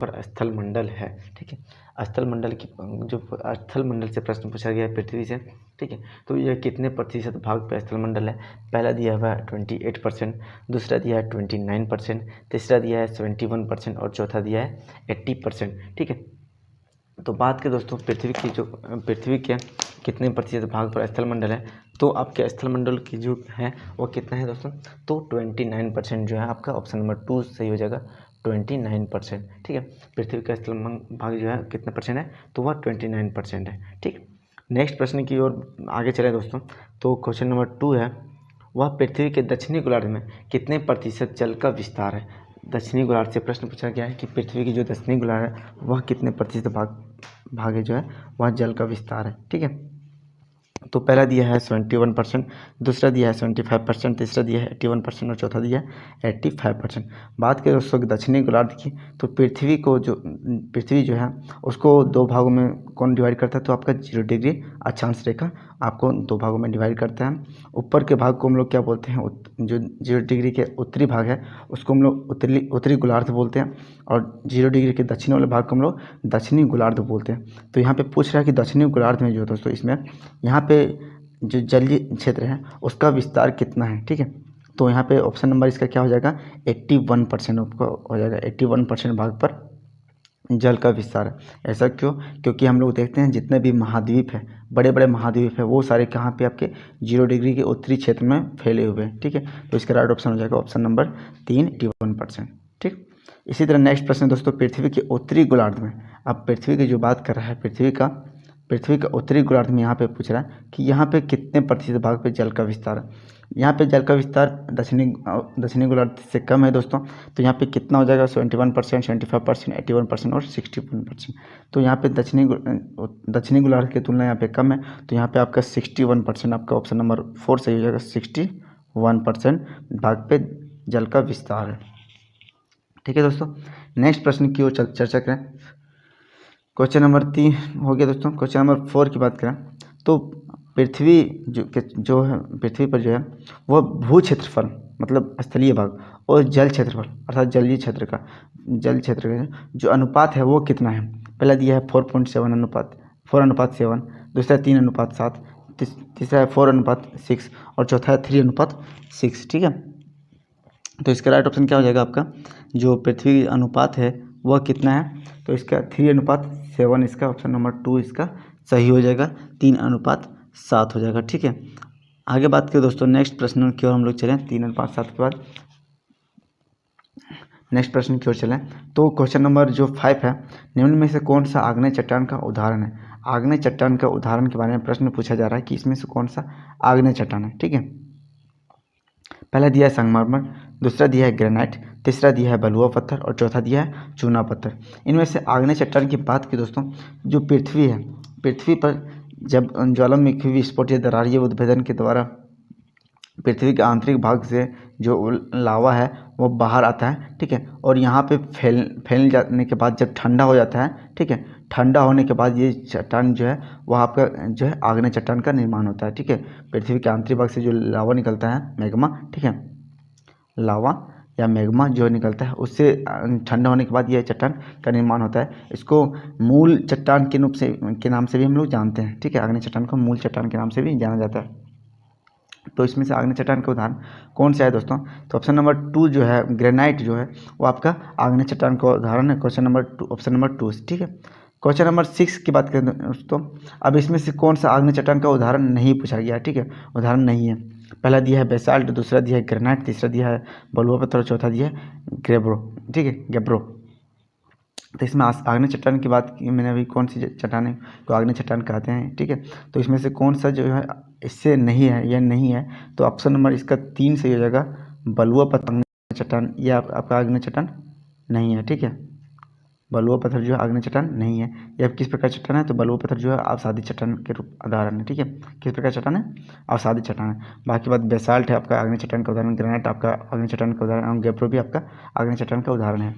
पर स्थल मंडल है। ठीक है, स्थल मंडल की जो स्थल मंडल से प्रश्न पूछा गया है पृथ्वी से। ठीक है, तो यह कितने प्रतिशत भाग पर स्थल मंडल है? पहला दिया हुआ है 28%, दूसरा दिया है 29%, तीसरा दिया है 71% और चौथा दिया है 80%। ठीक है, तो बात करें दोस्तों पृथ्वी के कितने प्रतिशत भाग पर स्थल मंडल है, तो आपके स्थल मंडल की जो है वो कितना है दोस्तों? तो 29% जो है आपका ऑप्शन नंबर 2 सही हो जाएगा, 29%। ठीक है, पृथ्वी का स्थल भाग जो है कितना परसेंट है? तो वह 29% है। ठीक, नेक्स्ट प्रश्न की ओर आगे चले दोस्तों। तो क्वेश्चन नंबर 2 है, वह पृथ्वी के दक्षिणी गोलार्ध में कितने प्रतिशत जल का विस्तार है? दक्षिणी गोलार्ध से प्रश्न पूछा गया है कि पृथ्वी की जो दक्षिणी गोलार्ध है वह कितने प्रतिशत भाग है जो है वह जल का विस्तार है। ठीक है, तो पहला दिया है 71%, दूसरा दिया है 75%, तीसरा दिया है 81% और चौथा दिया है 85%। बात करें दोस्तों दक्षिणी गोलार्ध की, तो पृथ्वी जो है उसको दो भागों में कौन डिवाइड करता है? तो आपका 0 डिग्री अक्षांश रेखा आपको दो भागों में डिवाइड करता है। ऊपर के भाग को हम लोग क्या बोलते हैं? जो 0 डिग्री के उत्तरी भाग है उसको हम लोग उत्तरी गोलार्ध बोलते हैं, और 0 डिग्री के दक्षिण वाले भाग को हम लोग दक्षिणी गोलार्ध बोलते हैं। तो यहाँ पे पूछ रहा है कि दक्षिणी गोलार्ध में जो दोस्तों इसमें यहाँ पे जो जलीय क्षेत्र है उसका विस्तार कितना है? ठीक है, तो यहाँ पे ऑप्शन नंबर इसका क्या हो जाएगा? 81% आपका हो जाएगा। 81% भाग पर जल का विस्तार है। ऐसा क्यों? क्योंकि हम लोग देखते हैं जितने भी महाद्वीप है, बड़े बड़े महाद्वीप है, वो सारे कहाँ पे आपके 0 डिग्री के उत्तरी क्षेत्र में फैले हुए हैं। ठीक है, तो इसका राइट ऑप्शन हो जाएगा ऑप्शन नंबर 3, 81%। ठीक, इसी तरह नेक्स्ट प्रश्न दोस्तों, पृथ्वी के उत्तरी गोलार्ध में, अब पृथ्वी की जो बात कर रहा है पृथ्वी का उत्तरी गोलार्ध में यहाँ पे पूछ रहा है कि यहाँ पे कितने प्रतिशत भाग पे जल का विस्तार है। यहाँ पे जल का विस्तार दक्षिणी गोलार्ध से कम है दोस्तों, तो यहाँ पे कितना हो जाएगा? 71%, 75%, 81% और 61%। तो यहाँ पे दक्षिणी गोलार्ध की तुलना यहाँ पे कम है, तो यहाँ पे आपका 61%, आपका ऑप्शन नंबर 4 सही हो जाएगा। 61% भाग पे जल का विस्तार है। ठीक है दोस्तों, नेक्स्ट प्रश्न की ओर चर्चा करें। क्वेश्चन नंबर 3 हो गया दोस्तों। क्वेश्चन नंबर 4 की बात करें तो पृथ्वी जो है पृथ्वी पर जो है वह भू क्षेत्रफल मतलब स्थलीय भाग और जल क्षेत्रफल अर्थात जल क्षेत्र का जो अनुपात है वो कितना है? पहला दिया है 4:7, दूसरा 3:7, तीसरा है 4:6 और चौथा है 3:6। ठीक है, तो इसका राइट ऑप्शन क्या हो जाएगा? आपका जो पृथ्वी अनुपात है वह कितना है? तो इसका 3:7, इसका ऑप्शन नंबर 2 इसका सही हो जाएगा। 3:7 हो जाएगा। ठीक है, आगे बात करें दोस्तों नेक्स्ट प्रश्न की ओर हम लोग चलें। 3:7 के बाद नेक्स्ट प्रश्न की ओर चलें तो क्वेश्चन नंबर जो 5 है, निम्न में से कौन सा आग्नेय चट्टान का उदाहरण है? आग्नेय चट्टान का उदाहरण के बारे में प्रश्न पूछा जा रहा है कि इसमें से कौन सा आग्नेय चट्टान है। ठीक है, पहला दिया है संगमरमर, दूसरा दिया है ग्रेनाइट, तीसरा दिया है बलुआ पत्थर और चौथा दिया है चूना पत्थर। इनमें से आग्नेय चट्टान की बात की दोस्तों, जो पृथ्वी है, पृथ्वी पर जब ज्वालामुखी विस्फोट या दरारीय उद्भेदन के द्वारा पृथ्वी के आंतरिक भाग से जो लावा है वो बाहर आता है। ठीक है, और यहाँ पे फैल जाने के बाद जब ठंडा हो जाता है, ठीक है, ठंडा होने के बाद ये चट्टान जो है वह आपका जो है आग्नेय चट्टान का निर्माण होता है। ठीक है, पृथ्वी के आंतरिक भाग से जो लावा निकलता है, मैग्मा, ठीक है, लावा या मैग्मा जो निकलता है उससे ठंडा होने के बाद यह चट्टान का निर्माण होता है। इसको मूल चट्टान के नाम से भी हम लोग जानते हैं। ठीक है, आग्नेय चट्टान को मूल चट्टान के नाम से भी जाना जाता है। तो इसमें से आग्नेय चट्टान का उदाहरण कौन सा है दोस्तों? तो ऑप्शन नंबर 2 जो है ग्रेनाइट जो है वो आपका आग्नेय चट्टान का उदाहरण है। Question number 2, option number 2। ठीक है, क्वेश्चन नंबर 6 की बात करें दोस्तों, अब इसमें से कौन सा आग्नेय चट्टान का उदाहरण नहीं पूछा गया? ठीक है, उदाहरण नहीं है। पहला दिया है बेसाल्ट, दूसरा दिया है ग्रेनाइट, तीसरा दिया है बलुआ पत्थर और चौथा दिया है ग्रेब्रो। ठीक है, गेब्रो। तो इसमें आग्नेय चट्टान की बात की मैंने अभी, कौन सी चट्टान है तो आग्नेय चट्टान कहते हैं। ठीक है, तो इसमें से कौन सा जो है इससे नहीं है, यह नहीं है, तो ऑप्शन नंबर इसका 3 सही हो जाएगा। बलुआ पत्थर चट्टान यह आपका आग्नेय चट्टान नहीं है। ठीक है, बलुआ पत्थर जो है आग्नेय चट्टान नहीं है। यह किस प्रकार चट्टान है? तो बलुआ पत्थर जो है अवसादी चट्टान के रूप उदाहरण है। ठीक है, किस प्रकार चट्टान है? अवसादी चट्टान है। बाकी बात बेसाल्ट है आपका आग्नेय चट्टान का उदाहरण, ग्रेनाइट आपका आग्नेय चट्टान का उदाहरण और गेब्रो भी आपका आग्नेय चट्टान का उदाहरण है।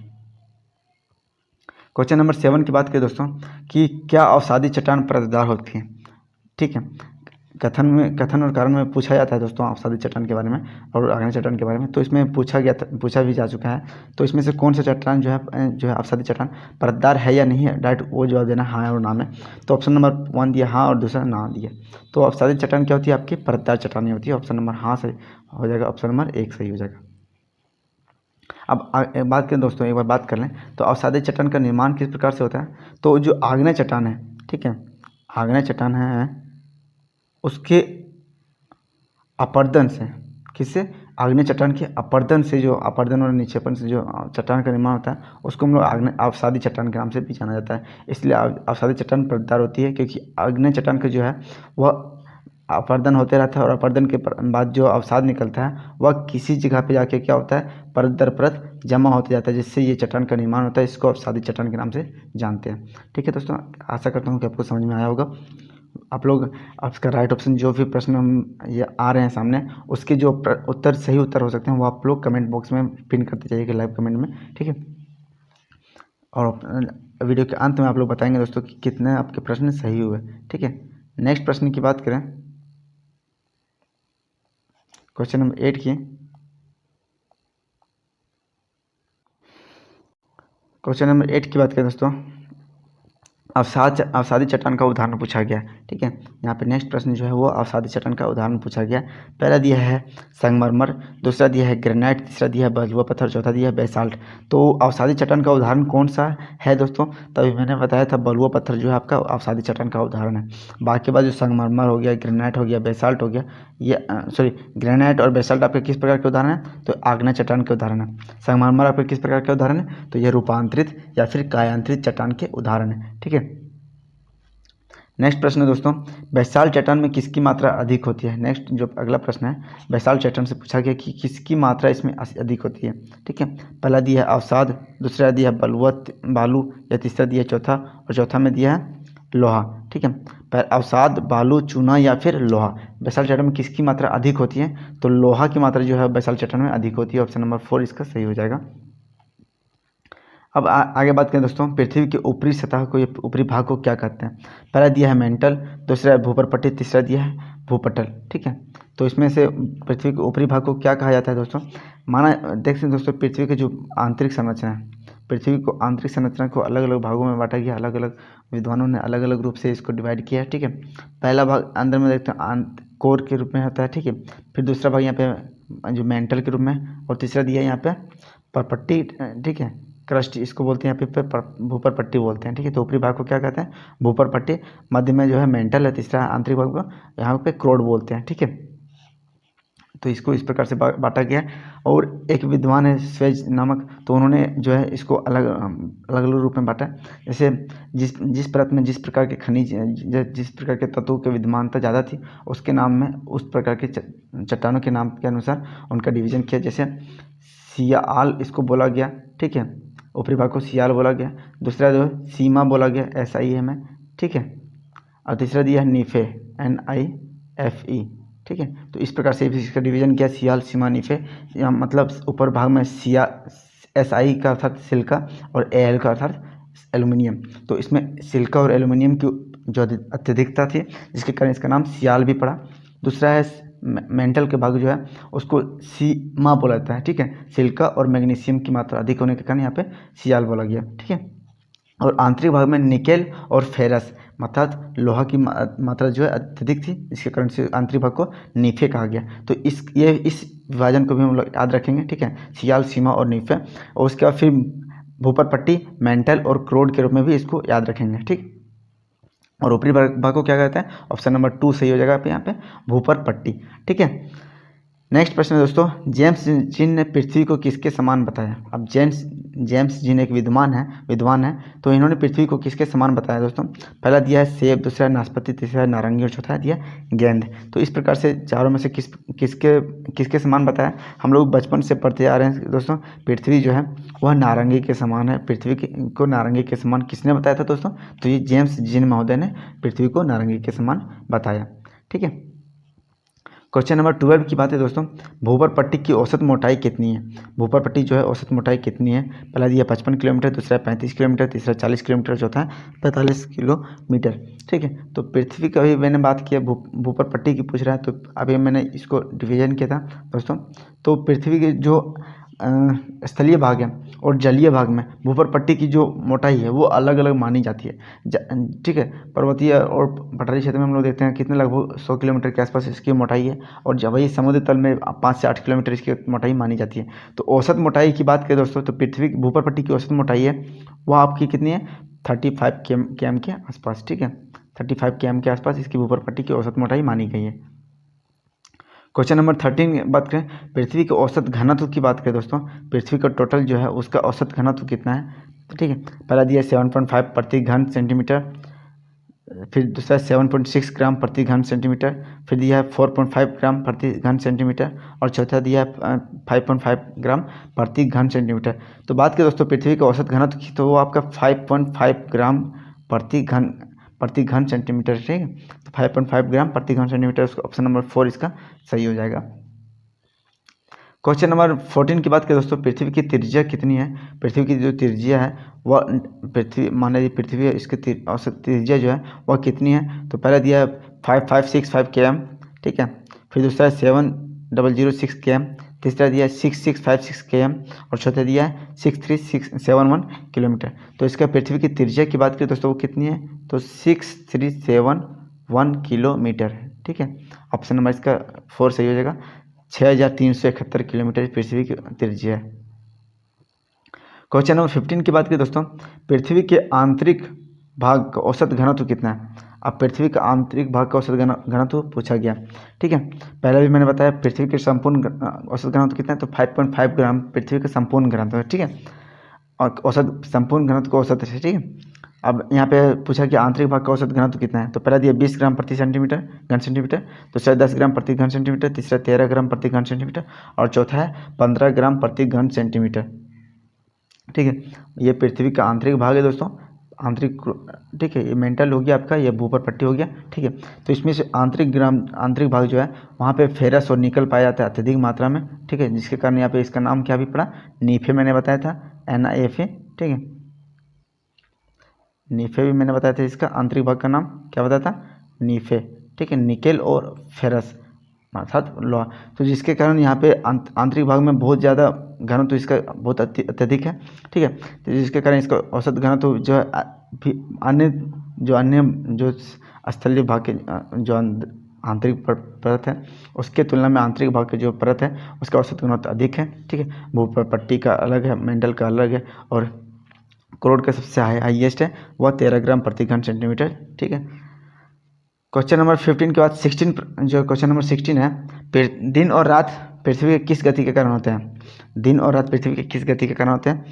क्वेश्चन नंबर 7 की बात करें दोस्तों कि क्या अवसादी चट्टान परतदार होती है? ठीक है, कथन और कारण में पूछा जाता है दोस्तों अवसादी चट्टान के बारे में और आग्नेय चट्टान के बारे में, तो इसमें पूछा भी जा चुका है। तो इसमें से कौन सा चट्टान जो है अवसादी चट्टान परतदार है या नहीं है, डायरेक्ट वो जवाब देना हाँ और ना में। तो ऑप्शन नंबर 1 दिया हाँ और दूसरा ना दिया। तो अवसादी चट्टान क्या होती है, आपकी परतदार चट्टान होती है। ऑप्शन नंबर हाँ सही हो जाएगा, ऑप्शन नंबर 1 सही हो जाएगा। अब बात करें दोस्तों, एक बार बात कर लें तो अवसादी चट्टान का निर्माण किस प्रकार से होता है। तो जो आग्नेय चट्टान है, ठीक है, आग्नेय चट्टान है उसके अपर्दन से, किससे, आग्नेय चट्टान के अपर्दन से, जो अपर्दन और निक्षेपण से जो चट्टान का निर्माण होता है उसको हम लोग आग्नेय अवसादी चट्टान के नाम से भी जाना जाता है। इसलिए अवसादी चट्टान परतदार होती है, क्योंकि आग्नेय चट्टान का जो है वह अपर्दन होते रहता है और अपर्दन के बाद जो अवसाद निकलता है वह किसी जगह पे जाके क्या होता है, परत दर परत जमा होते जाता है, जिससे ये चट्टान का निर्माण होता है। इसको अवसादी चट्टान के नाम से जानते हैं। ठीक है दोस्तों, आशा करता हूँ कि आपको समझ में आया होगा। आप लोग आपका राइट ऑप्शन जो भी प्रश्न हम ये आ रहे हैं सामने, उसके जो उत्तर सही उत्तर हो सकते हैं वो आप लोग कमेंट बॉक्स में पिन करते जाइएगा लाइव कमेंट में, ठीक है। और वीडियो के अंत में आप लोग बताएंगे दोस्तों कि कितने आपके प्रश्न सही हुए, ठीक है। नेक्स्ट प्रश्न की बात करें, क्वेश्चन नंबर 8 की, क्वेश्चन नंबर 8 की बात करें दोस्तों, अवसादी चट्टान का उदाहरण पूछा गया, ठीक है। यहाँ पे नेक्स्ट प्रश्न जो है वो अवसादी चट्टान का उदाहरण पूछा गया। पहला दिया है संगमरमर, दूसरा दिया है ग्रेनाइट, तीसरा दिया है बलुआ पत्थर, चौथा दिया है बेसाल्ट। तो अवसादी चट्टान का उदाहरण कौन सा है दोस्तों, तभी मैंने बताया था बलुआ पत्थर जो है आपका अवसादी चट्टान का उदाहरण है। बाकी बाद जो संगमरमर हो गया, ग्रेनाइट हो गया, बेसाल्ट हो गया, ये ग्रेनाइट और बेसाल्ट आपके किस प्रकार के उदाहरण है, तो आग्नेय चट्टान के उदाहरण है। संगमरमर आपके किस प्रकार के उदाहरण है, तो ये रूपांतरित या फिर कायांतरित चट्टान के उदाहरण है, ठीक है। नेक्स्ट प्रश्न है दोस्तों, बेसाल्ट चट्टान में किसकी मात्रा अधिक होती है। नेक्स्ट जो अगला प्रश्न है बेसाल्ट चट्टान से पूछा गया कि किसकी मात्रा इसमें अधिक होती है, ठीक है। पहला दिया है अवसाद, दूसरा दिया है बालू, या तीसरा दिया है चौथा, और चौथा में दिया है लोहा, ठीक है। अवसाद, बालू, चूना या फिर लोहा, बेसाल्ट चट्टान में किसकी मात्रा अधिक होती है, तो लोहा की मात्रा जो है बेसाल्ट चट्टान में अधिक होती है। ऑप्शन नंबर 4 इसका सही हो जाएगा। अब आगे बात करें दोस्तों, पृथ्वी के ऊपरी सतह को, ये ऊपरी भाग को क्या कहते हैं। पहला दिया है मेंटल, दूसरा है भूपरपट्टी, तीसरा दिया है भूपटल, ठीक है। तो इसमें से पृथ्वी के ऊपरी भाग को क्या कहा जाता है दोस्तों, माना देखते हैं दोस्तों, पृथ्वी के जो आंतरिक संरचना है, पृथ्वी को आंतरिक संरचना को अलग अलग भागों में बांटा गया, अलग अलग विद्वानों ने अलग अलग रूप से इसको डिवाइड किया है, ठीक है। पहला भाग अंदर में देखते हैं कोर के रूप में होता है, ठीक है। फिर दूसरा भाग यहाँ पे जो मेंटल के रूप में, और तीसरा दिया है यहाँ पे परपट्टी, ठीक है, क्रस्ट इसको बोलते हैं, यहाँ पे भूपर पट्टी बोलते हैं, ठीक है। तो ऊपरी भाग को क्या कहते हैं, भूपर पट्टी, मध्य में जो है मेंटल है, तीसरा आंतरिक भाग को यहाँ पे क्रोड बोलते हैं, ठीक है। तो इसको इस प्रकार से बांटा गया। और एक विद्वान है स्वेज नामक, तो उन्होंने जो है इसको अलग अलग रूप में बांटा। जैसे जिस परत में जिस प्रकार के खनिज, जिस प्रकार के तत्वों की विद्यमानता ज़्यादा थी, उसके नाम में उस प्रकार के चट्टानों के नाम के अनुसार उनका डिवीजन किया। जैसे सियाल इसको बोला गया, ठीक है, ऊपरी भाग को सियाल बोला गया। दूसरा जो सीमा बोला गया, SIA में, ठीक है। और तीसरा दिया है नीफे, NIFE, ठीक है। तो इस प्रकार से इसका डिवीजन किया, सियाल, सीमा, नीफे। मतलब ऊपर भाग में SI का अर्थात सिल्का और AL का अर्थात एल्युमिनियम। तो इसमें सिल्का और एल्युमिनियम की जो अत्यधिकता थी, जिसके कारण इसका नाम सियाल भी पड़ा। दूसरा है मेंटल के भाग जो है उसको सीमा बोला जाता है, ठीक है। सिल्का और मैग्नीशियम की मात्रा अधिक होने के कारण यहाँ पे सियाल बोला गया, ठीक है। और आंतरिक भाग में निकेल और फेरस, अर्थात लोहा की मात्रा जो है अत्यधिक थी, इसके कारण से आंतरिक भाग को नीफे कहा गया। तो इस विभाजन को भी हम लोग याद रखेंगे, ठीक है, सियाल, सीमा और नीफे। और उसके बाद फिर भूपर पट्टी, मेंटल और क्रोड के रूप में भी इसको याद रखेंगे, ठीक। और ऊपरी भाग को क्या कहते हैं, ऑप्शन नंबर 2 सही हो जाएगा यहाँ पे भूपर पट्टी, ठीक है। नेक्स्ट प्रश्न है दोस्तों, जेम्स जिन ने पृथ्वी को किसके समान बताया। अब जेम्स जिन एक विद्वान है, तो इन्होंने पृथ्वी को किसके समान बताया दोस्तों। पहला दिया है सेब, दूसरा है नाशपाती, तीसरा है नारंगी और चौथा दिया गेंद। तो इस प्रकार से चारों में से किसके समान बताया। हम लोग बचपन से पढ़ते आ रहे हैं दोस्तों, पृथ्वी जो है वह नारंगी के समान है। पृथ्वी को नारंगी के समान किसने बताया था दोस्तों, तो ये जेम्स जिन महोदय ने पृथ्वी को नारंगी के समान बताया, ठीक है। क्वेश्चन नंबर 12 की बात है दोस्तों, भूपर पट्टी की औसत मोटाई कितनी है। भूपर पट्टी जो है औसत मोटाई कितनी है। पहला दिया 55 किलोमीटर, दूसरा 35 किलोमीटर, तीसरा 40 किलोमीटर, चौथा है 45 किलोमीटर। ठीक है, तो पृथ्वी का भी मैंने बात किया, भूपर पट्टी की पूछ रहा है, तो अभी मैंने इसको डिवीजन किया था दोस्तों। तो पृथ्वी के जो स्थलीय भाग है और जलीय भाग में भूपर पट्टी की जो मोटाई है वो अलग अलग मानी जाती है। ठीक है, पर्वतीय और पठारी क्षेत्र में हम लोग देखते हैं कितने लगभग 100 किलोमीटर के आसपास इसकी मोटाई है, और जब वही समुद्र तल में 5 से 8 किलोमीटर इसकी मोटाई मानी जाती है। तो औसत मोटाई की बात करें दोस्तों, तो पृथ्वी भूपर पट्टी की औसत मोटाई है वह आपकी कितनी है, 35 km के आसपास। ठीक है, 35 km के आसपास इसकी भूपर पट्टी की औसत मोटाई मानी गई है। क्वेश्चन नंबर 13 की बात करें, पृथ्वी के औसत घनत्व की बात करें दोस्तों, पृथ्वी का टोटल जो है उसका औसत घनत्व कितना है। ठीक है, पहला दिया 7.5 प्रति घन सेंटीमीटर, फिर दूसरा 7.6 ग्राम प्रति घन सेंटीमीटर, फिर दिया है 4.5 ग्राम प्रति घन सेंटीमीटर, और चौथा दिया है 5.5 ग्राम प्रति घन सेंटीमीटर। तो बात करें दोस्तों पृथ्वी के औसत घनत्व की, तो वो आपका 5.5 ग्राम प्रति घन सेंटीमीटर। ठीक है, तो 5.5 ग्राम प्रति घन सेंटीमीटर, ऑप्शन नंबर 4 इसका सही हो जाएगा। क्वेश्चन नंबर 14 की बात करें दोस्तों, पृथ्वी की त्रिज्या कितनी है। पृथ्वी की जो त्रिज्या है वह मान लीजिए पृथ्वी है, इसकी औसत त्रिज्या जो है वह कितनी है। तो पहला दिया है 5565 km। ठीक है, फिर दूसरा है 7006 km, तीसरा दिया है 6656 km, और चौथा दिया है 63671 किलोमीटर। तो इसका पृथ्वी की त्रिज्या की बात करें दोस्तों वो कितनी है, तो 6371 किलोमीटर है। ठीक है, ऑप्शन नंबर इसका 4 सही हो जाएगा। 6371 किलोमीटर पृथ्वी की त्रिज्या है। क्वेश्चन नंबर 15 की बात करें दोस्तों, पृथ्वी के आंतरिक भाग का औसत घनत्व कितना है। अब पृथ्वी का आंतरिक भाग का औसत घनत्व पूछा गया। ठीक है, पहले भी मैंने बताया पृथ्वी के संपूर्ण औसत घनत्व कितना है, तो 5.5 ग्राम पृथ्वी का संपूर्ण घनत्व है। ठीक है, और औसत संपूर्ण घनत्व का औसत है। ठीक है, अब यहाँ पे पूछा कि आंतरिक भाग का औसत घनत्व कितना है। तो पहला दिया 20 ग्राम प्रति घन सेंटीमीटर, दूसरा 10 ग्राम प्रति घन सेंटीमीटर, तीसरा 13 ग्राम प्रति घन सेंटीमीटर, और चौथा है 15 ग्राम प्रति घन सेंटीमीटर। ठीक है, ये पृथ्वी का आंतरिक भाग है दोस्तों, आंतरिक। ठीक है, ये मेंटल हो गया आपका, ये भूपर पट्टी हो गया। ठीक है, तो इसमें से आंतरिक भाग जो है वहाँ पे फेरस और निकल पाया जाता है अत्यधिक मात्रा में। ठीक है, जिसके कारण यहाँ पे इसका नाम क्या भी पड़ा, नीफे मैंने बताया था, NiFA। ठीक है, नीफे भी मैंने बताया था, इसका आंतरिक भाग का नाम क्या बताया था, नीफे। ठीक है, निकेल और फेरस अर्थात लोहा, तो जिसके कारण यहाँ पे आंतरिक भाग में बहुत ज़्यादा घनत्व तो इसका बहुत अत्यधिक है। ठीक है, तो जिसके कारण इसका औसत घनत्व जो है अन्य जो स्थलीय भाग के जो आंतरिक परत है उसके तुलना में आंतरिक भाग के जो परत है उसका औसत घनत्व अधिक है। ठीक है, भूपर पट्टी का अलग है, मेंटल का अलग है, और करोड़ का सबसे हाईएस्ट है वह 13 ग्राम प्रति घन सेंटीमीटर। ठीक है, क्वेश्चन नंबर 15 के बाद 16 जो क्वेश्चन नंबर 16 है, दिन और रात पृथ्वी के किस गति के कारण होते हैं। दिन और रात पृथ्वी के किस गति के कारण होते हैं।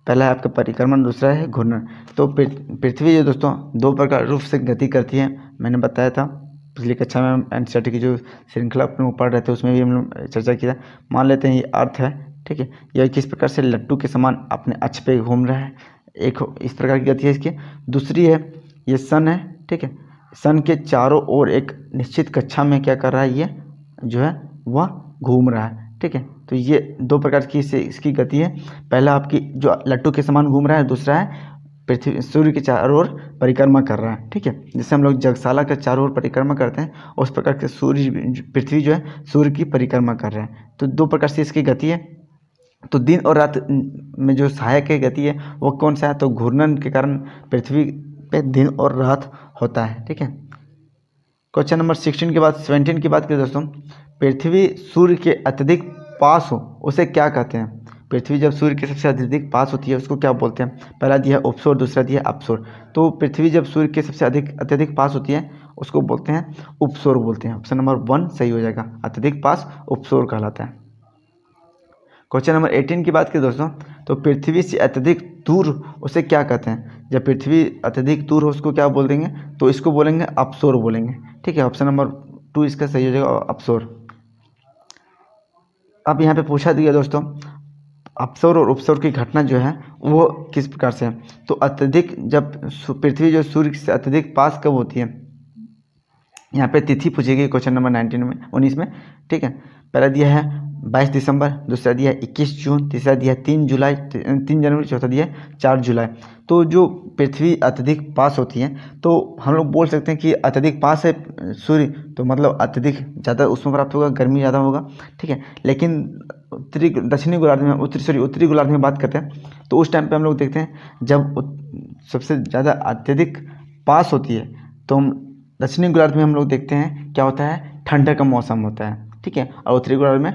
पहला है आपका परिक्रमण, दूसरा है घूर्णन। तो पृथ्वी जो दोस्तों दो प्रकार रूप से गति करती है, मैंने बताया था पिछली कक्षा में एनसीईआरटी की जो श्रृंखला अपने पढ़ रहे थे उसमें भी हम लोग चर्चा किया। मान लेते हैं ये अर्थ है। ठीक है, यह किस प्रकार से लट्टू के समान अपने अक्ष पे घूम रहा है, एक इस प्रकार की गति है इसकी। दूसरी है ये सन है। ठीक है, सन के चारों ओर एक निश्चित कक्षा में क्या कर रहा है, ये जो है वह घूम रहा है। ठीक है, तो ये दो प्रकार की इसकी गति है। पहला आपकी जो लट्टू के समान घूम रहा है, दूसरा है पृथ्वी सूर्य के चारों ओर परिक्रमा कर रहा है। ठीक है, जैसे हम लोग जगसाला के चारों ओर परिक्रमा करते हैं उस प्रकार के पृथ्वी जो है सूर्य की परिक्रमा कर रहा है। तो दो प्रकार से इसकी गति है। तो दिन और रात में जो सहायक की गति है वो कौन सा है, तो घूर्णन के कारण पृथ्वी पे दिन और रात होता है। ठीक है, क्वेश्चन नंबर 16 के बाद 17 की बात करें दोस्तों, पृथ्वी सूर्य के अत्यधिक पास हो उसे क्या कहते हैं। पृथ्वी जब सूर्य के सबसे अत्यधिक पास होती है उसको क्या बोलते हैं। पहला दिया है उपसौर, दूसरा दिया है अपसौर। तो पृथ्वी जब सूर्य के सबसे अत्यधिक पास होती है उसको बोलते हैं उपसौर बोलते हैं। ऑप्शन नंबर 1 सही हो जाएगा, अत्यधिक पास उपसौर कहलाता है। क्वेश्चन नंबर 18 की बात करें दोस्तों, तो पृथ्वी से अत्यधिक दूर उसे क्या कहते हैं। जब पृथ्वी अत्यधिक दूर हो उसको क्या बोल देंगे, तो इसको बोलेंगे अपसौर बोलेंगे। ठीक है, ऑप्शन नंबर 2 इसका सही हो जाएगा, अपसौर। अब यहाँ पे पूछा दिया दोस्तों अपसौर और उपसौर की घटना जो है वो किस प्रकार से है। तो अत्यधिक जब पृथ्वी जो सूर्य से अत्यधिक पास कब होती है, यहाँ पे तिथि पूछेगी क्वेश्चन नंबर 19 में, ठीक है। पहला दिया है 22 दिसंबर, दूसरा दिया है 21 जून, तीसरा दिया है 3 जुलाई 3 जनवरी, चौथा दिया है 4 जुलाई। तो जो पृथ्वी अत्यधिक पास होती है तो हम लोग बोल सकते हैं कि अत्यधिक पास है सूर्य, तो मतलब अत्यधिक ज़्यादा उसमें प्राप्त होगा, गर्मी ज़्यादा होगा, ठीक है। लेकिन दक्षिणी गोलार्ध में उत्तरी गोलार्ध में बात करते हैं तो उस टाइम पे हम लोग देखते हैं जब सबसे ज़्यादा अत्यधिक पास होती है तो हम दक्षिणी गोलार्ध में हम लोग देखते हैं क्या होता है, ठंडा का मौसम होता है, ठीक है। और उत्तरी गोलार्ध में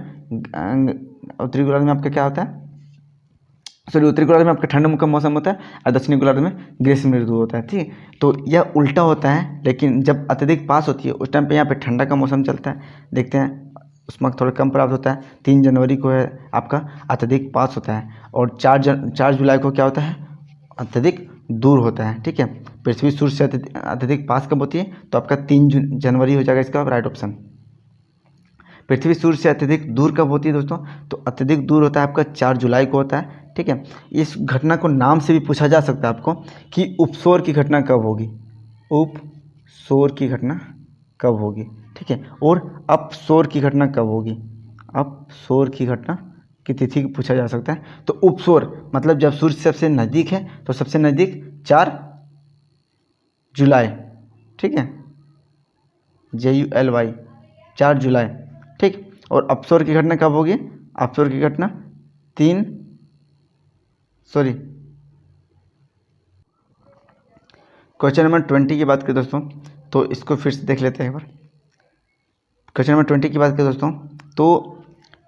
आपका क्या होता है, उत्तरी गोलार्ध में आपका ठंडा का मौसम होता है और दक्षिणी गोलार्ध में ग्रीष्म ऋतु होता है, ठीक है। तो यह उल्टा होता है, लेकिन जब अत्यधिक पास होती है उस टाइम पे यहाँ पे ठंडा का मौसम चलता है। देखते हैं उसमें थोड़ा कम प्राप्त होता है। 3 जनवरी को है आपका अत्यधिक पास होता है और 4 जुलाई को क्या होता है, अत्यधिक दूर होता है, ठीक है। पृथ्वी सूर्य से अत्यधिक पास कब होती है, तो आपका 3 जनवरी हो जाएगा इसका राइट ऑप्शन। पृथ्वी सूर्य से अत्यधिक दूर कब होती है दोस्तों, तो अत्यधिक दूर होता है आपका 4 जुलाई को होता है, ठीक है। इस घटना को नाम से भी पूछा जा सकता है आपको कि उपसौर की घटना कब होगी, उपसौर की घटना कब होगी, ठीक है। और अपसौर की घटना कब होगी, अपसौर की घटना की तिथि पूछा जा सकता है। तो उपसौर मतलब जब सूर्य सबसे नज़दीक है तो सबसे नज़दीक 4 जुलाई, ठीक है, JULY 4 जुलाई, ठीक। और अपसौर की घटना कब होगी, अपसौर की घटना क्वेश्चन नंबर 20 की बात करें दोस्तों तो इसको फिर से देख लेते हैं एक बार। क्वेश्चन नंबर 20 की बात करें दोस्तों तो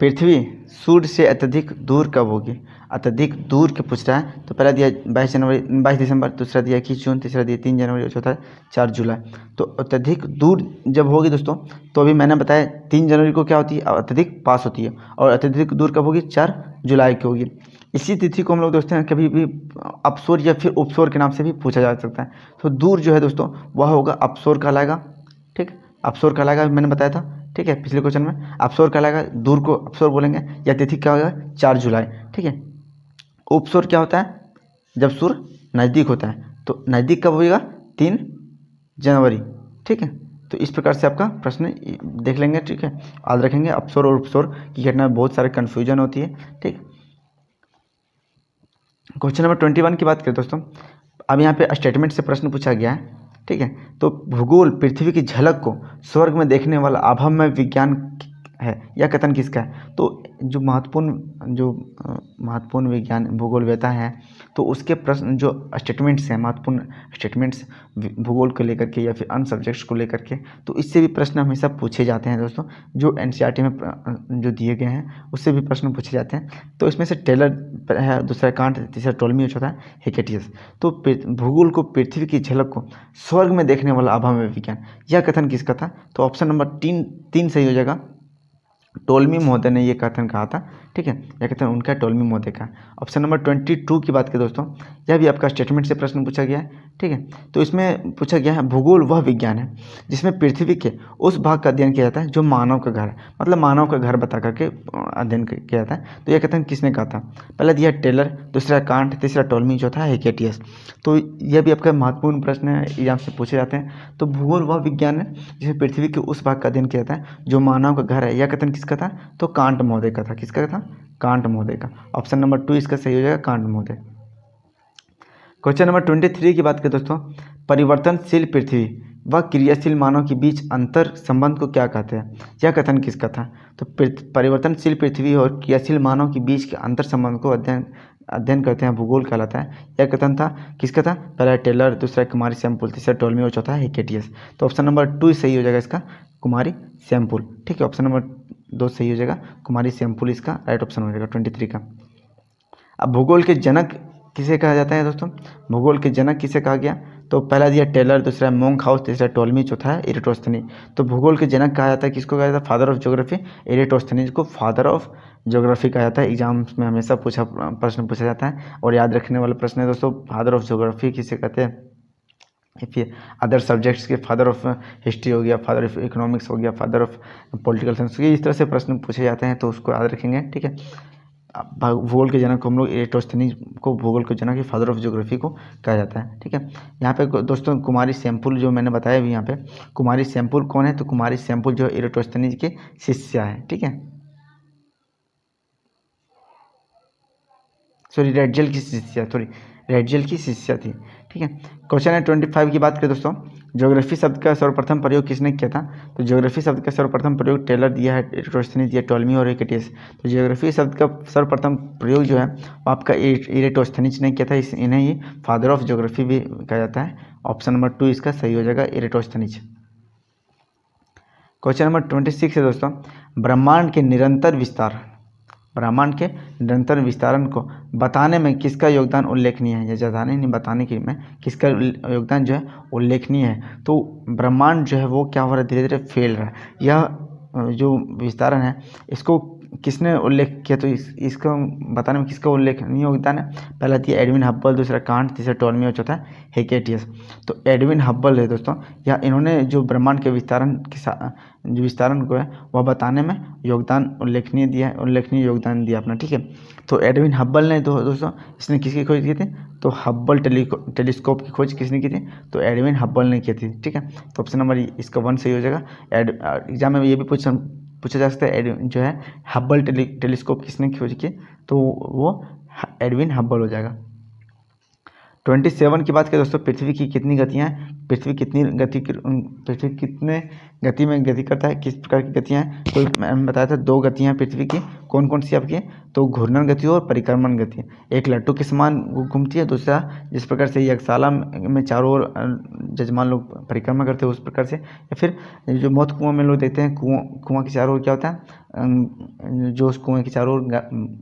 पृथ्वी सूर्य से अत्यधिक दूर कब होगी, अत्यधिक दूर के पूछ रहा है। तो पहला दिया 22 दिसंबर, दूसरा दिया 21 जून, तीसरा दिया 3 जनवरी और चौथा 4 जुलाई। तो अत्यधिक दूर जब होगी दोस्तों तो अभी मैंने बताया 3 जनवरी को क्या होती है, अत्यधिक पास होती है, और अत्यधिक दूर कब होगी, 4 जुलाई की होगी। इसी तिथि को हम लोग दोस्तों कभी भी अपसौर या फिर उपसौर के नाम से भी पूछा जा सकता है। तो दूर जो है दोस्तों वह होगा अपसौर कहलाएगा, ठीक, अपसौर कहलाएगा, मैंने बताया था, ठीक है। पिछले क्वेश्चन में अपसौर कहलाएगा, दूर को अपसौर बोलेंगे, या तिथि क्या होगा 4 जुलाई, ठीक है। उपसौर क्या होता है, जब सूर्य नज़दीक होता है, तो नज़दीक कब होगा, 3 जनवरी, ठीक है। तो इस प्रकार से आपका प्रश्न देख लेंगे, ठीक है, याद रखेंगे। अपसौर और उपसौर की घटना में बहुत सारे कन्फ्यूजन होती है, ठीक। क्वेश्चन नंबर 21 की बात करें दोस्तों, अब यहाँ पे स्टेटमेंट से प्रश्न पूछा गया है, ठीक है। तो भूगोल पृथ्वी की झलक को स्वर्ग में देखने वाला आभमय विज्ञान है, यह कथन किसका है। तो जो महत्वपूर्ण विज्ञान भूगोलवेता है तो उसके प्रश्न जो स्टेटमेंट्स हैं, महत्वपूर्ण स्टेटमेंट्स भूगोल को लेकर के या फिर अन्य सब्जेक्ट्स को लेकर के, तो इससे भी प्रश्न हमेशा पूछे जाते हैं दोस्तों। जो NCERT में जो दिए गए हैं उससे भी प्रश्न पूछे जाते हैं। तो इसमें से टेलर है, दूसरा कांट, तीसरा टोल्मी, चौथा है हेकेटियस। तो भूगोल को पृथ्वी की झलक को स्वर्ग में देखने वाला आभमय विज्ञान, यह कथन किसका था। तो ऑप्शन नंबर 3 सही हो जाएगा। टोल्मी महोदय ने ये कथन कहा था, ठीक है, यह कथन उनका टोल्मी महोदय का। ऑप्शन नंबर 22 की बात करें दोस्तों, यह भी आपका स्टेटमेंट से प्रश्न पूछा गया है, ठीक है। तो इसमें पूछा गया है भूगोल वह विज्ञान है जिसमें पृथ्वी के उस भाग का अध्ययन किया जाता है जो मानव का घर है, मतलब मानव का घर बता करके अध्ययन किया जाता है। तो यह कथन किसने कहा था, पहला दिया टेलर, दूसरा कांट, तीसरा टोल्मी, चौथा हेकेटियस। तो यह भी आपका महत्वपूर्ण प्रश्न है, एग्जाम से पूछे जाते हैं। तो भूगोल वह विज्ञान है जिसमें पृथ्वी के उस भाग का अध्ययन किया जाता है जो मानव का घर है, यह कथन किसका था, तो कांट महोदय का था। किसका था, कांट महोदय का। ऑप्शन नंबर 2 इसका सही हो जाएगा, कांट महोदय। क्वेश्चन नंबर 23 की बात करें दोस्तों, परिवर्तनशील पृथ्वी व क्रियाशील मानव के बीच अंतर संबंध को क्या कहते हैं, यह कथन किसका था। तो परिवर्तनशील पृथ्वी और क्रियाशील मानव के बीच के अंतर संबंध को अध्ययन करते हैं भूगोल कहलाता है, यह कथन था किसका था, पहला टेलर, दूसरा कुमारी सैम्पुल, तीसरा टोल्मी और चौथा हेकेटियस। तो ऑप्शन नंबर 2 सही हो जाएगा इसका, कुमारी सैम्पुल, ठीक है। ऑप्शन नंबर 2 सही हो जाएगा, कुमारी सैम्पुल इसका राइट ऑप्शन हो जाएगा 23 का। अब भूगोल के जनक किसे कहा जाता है दोस्तों, भूगोल के जनक किसे कहा गया। तो पहला दिया टेलर, दूसरा मोंकहाउस, तीसरा टोल्मी, चौथा है एरिटोस्थनीज। तो भूगोल के जनक कहा जाता है किसको कहा जाता है, फादर ऑफ ज्योग्राफी, एरिटोस्थनीज को फादर ऑफ ज्योग्राफी कहा जाता है। एग्जाम्स में हमेशा प्रश्न पूछा जाता है और याद रखने वाला प्रश्न है दोस्तों, फादर ऑफ ज्योग्राफी किसे कहते हैं। फिर अदर सब्जेक्ट्स के फादर ऑफ हिस्ट्री हो गया, फादर ऑफ इकोनॉमिक्स हो गया, फादर ऑफ पॉलिटिकल साइंस, इस तरह से प्रश्न पूछे जाते हैं, तो उसको याद रखेंगे, ठीक है। भूगोल के जनक को हम लोग इरेटोस्थनीज को भूगोल के जनक, फादर ऑफ ज्योग्राफी को कहा जाता है। ठीक है, यहाँ पे दोस्तों कुमारी सैंपल जो मैंने बताया भी, यहाँ पे कुमारी सैंपल कौन है, तो कुमारी सैंपल जो है इरेटोस्थनीज के शिष्य है। ठीक है, सॉरी रेडजेल की शिष्या थी। ठीक है, क्वेश्चन है 25 की बात करें दोस्तों, ज्योग्राफी शब्द का सर्वप्रथम प्रयोग किसने किया था, तो ज्योग्राफी शब्द का सर्वप्रथम प्रयोग टेलर दिया है, इरेटोस्थनीज दिया, टॉलमी और हेकेटियस। तो ज्योग्राफी शब्द का सर्वप्रथम प्रयोग जो है वो आपका इरेटोस्थनीज ने किया था, इन्हें ही फादर ऑफ ज्योग्राफी भी कहा जाता है। ऑप्शन नंबर 2 इसका सही हो जाएगा, इरेटोस्थनीज। क्वेश्चन नंबर 26 है दोस्तों, ब्रह्मांड के निरंतर विस्तारन को बताने में किसका योगदान उल्लेखनीय है, या बताने नहीं बताने की में किसका योगदान जो है उल्लेखनीय है। तो ब्रह्मांड जो है वो क्या हो रहा है, धीरे धीरे फैल रहा है। यह जो विस्तारन है इसको किसने उल्लेख किया, तो इसको बताने में किसका उल्लेखनीय योगदान है। पहला दिया एडविन हब्बल, दूसरा कांट, तीसरा टॉलमी और चौथा हेकेटियस। तो एडविन हब्बल है दोस्तों, या इन्होंने जो ब्रह्मांड के विस्तारन को है वह बताने में उल्लेखनीय योगदान दिया अपना। ठीक है, तो एडविन हब्बल ने दोस्तों इसने किसकी खोज की थी, तो हब्बल टेलीस्कोप की खोज किसने की थी, तो एडविन हब्बल ने की थी। ठीक है, तो ऑप्शन नंबर इसका 1 सही हो जाएगा। एग्जाम में ये भी पूछा जा सकता है, जो है हब्बल टेलीस्कोप किसने खोज की, तो वो एडविन हब्बल हो जाएगा। 27 की बात करें दोस्तों, पृथ्वी की कितनी गतियाँ हैं, पृथ्वी कितने गति में गति करता है, किस प्रकार की गतियाँ हैं, कोई मैंने बताया था 2 गतियाँ पृथ्वी की, कौन कौन सी आपकी, तो घूर्णन गति और परिक्रमण गति। एक लट्टू के समान घूमती है, दूसरा जिस प्रकार से यज्ञशाला में चारों ओर जजमान लोग परिक्रमा करते हैं उस प्रकार से, या फिर जो मौत कुआं में लोग देखते हैं, कुआं के चारों ओर क्या होता है, जो उस कुएँ के चारों ओर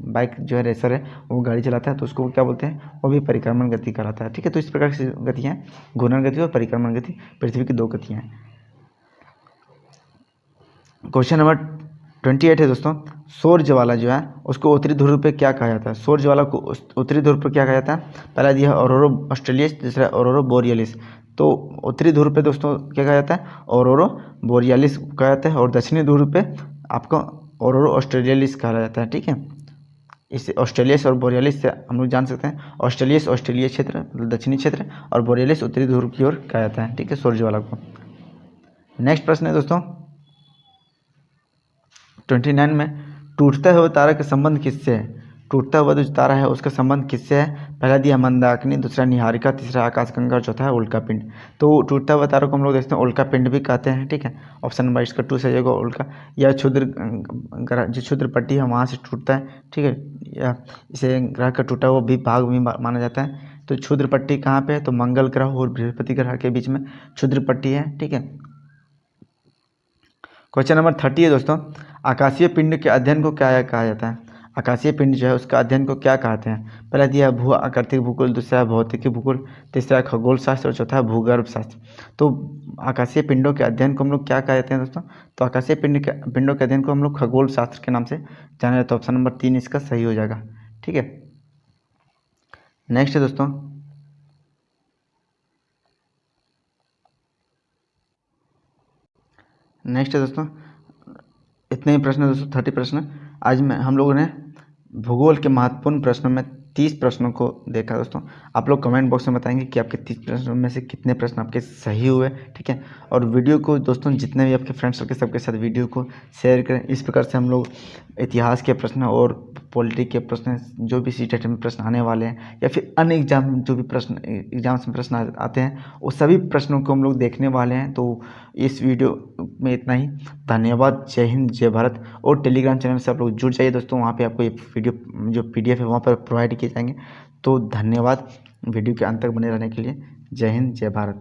बाइक जो है रेसर है वो गाड़ी चलाता है, तो उसको क्या बोलते हैं, वो भी परिक्रमण गति कराता है। ठीक है, तो इस प्रकार से गतियाँ घूर्णन गति और परिक्रमण गति, पृथ्वी की 2 गतियाँ हैं। क्वेश्चन नंबर 28 है दोस्तों, सौर ज्वाला जो है उसको उत्तरी ध्रुव पे क्या कहा जाता है, सौर ज्वाला को उत्तरी ध्रुव पर क्या कहा जाता है। पहला दिया ऑरोरा ऑस्ट्रेलियस, दूसरा ऑरोरा बोरियलिस। तो उत्तरी ध्रुव पे दोस्तों क्या कहा जाता है, ऑरोरा बोरियलिस कहा जाता है, और दक्षिणी ध्रुव पे आपको ऑरोरा ऑस्ट्रेलियस कहा जाता है। ठीक है, इसे ऑस्ट्रेलियस और बोरियलिस से हम लोग जान सकते हैं, ऑस्ट्रेलियस ऑस्ट्रेलिया क्षेत्र मतलब दक्षिणी क्षेत्र, और बोरियलिस उत्तरी ध्रुव की ओर कहा जाता है। ठीक है, सौर ज्वाला को। नेक्स्ट प्रश्न है दोस्तों 29 में, टूटता हुआ तारा का संबंध किससे है, टूटता हुआ जो तारा है उसका संबंध किससे है। पहला दिया मंदाकिनी, दूसरा निहारिका, तीसरा आकाशगंगा और चौथा है उल्का पिंड। तो टूटता हुआ तारा को हम लोग देखते हैं उल्का पिंड भी कहते हैं। ठीक है, ऑप्शन नंबर इसका 2 सही होगा, उल्का। या क्षुद्र ग्रह जो क्षुद्र पट्टी है वहाँ से टूटता है। ठीक है, या इसे ग्रह का टूटा हुआ भी भाग भी माना जाता है। तो क्षुद्र पट्टी कहाँ पे है, तो मंगल ग्रह और बृहस्पति ग्रह के बीच में क्षुद्र पट्टी है। ठीक है, क्वेश्चन नंबर 30 है दोस्तों, आकाशीय पिंड के अध्ययन को क्या कहा जाता है, आकाशीय पिंड जो है उसका अध्ययन को क्या कहते हैं। पहला दिया भू आकृतिक भूगोल, दूसरा भौतिकी भूगोल, तीसरा खगोल शास्त्र और चौथा भूगर्भ शास्त्र। तो आकाशीय पिंडों के अध्ययन को हम लोग क्या कहते हैं दोस्तों, तो आकाशीय पिंडों के अध्ययन को हम लोग खगोल शास्त्र के नाम से जाना जाता है। ऑप्शन नंबर 3 इसका सही हो जाएगा। ठीक है, नेक्स्ट है दोस्तों इतने ही प्रश्न दोस्तों, 30 प्रश्न आज में हम लोगों ने भूगोल के महत्वपूर्ण प्रश्नों में 30 प्रश्नों को देखा दोस्तों। आप लोग कमेंट बॉक्स में बताएंगे कि आपके 30 प्रश्नों में से कितने प्रश्न आपके सही हुए। ठीक है, और वीडियो को दोस्तों जितने भी आपके फ्रेंड्स के सबके साथ वीडियो को शेयर करें। इस प्रकार से हम लोग इतिहास के प्रश्न और पॉलिटिक्स के प्रश्न, जो भी सीटेट में प्रश्न आने वाले हैं, या फिर अन्य एग्जाम्स में प्रश्न आते हैं, वो सभी प्रश्नों को हम लोग देखने वाले हैं। तो इस वीडियो में इतना ही। धन्यवाद, जय हिंद, जय भारत। और टेलीग्राम चैनल से आप लोग जुड़ जाइए दोस्तों, वहाँ पे आपको ये वीडियो जो PDF है वहाँ पर प्रोवाइड किए जाएंगे। तो धन्यवाद वीडियो के अंत तक बने रहने के लिए। जय हिंद, जय भारत।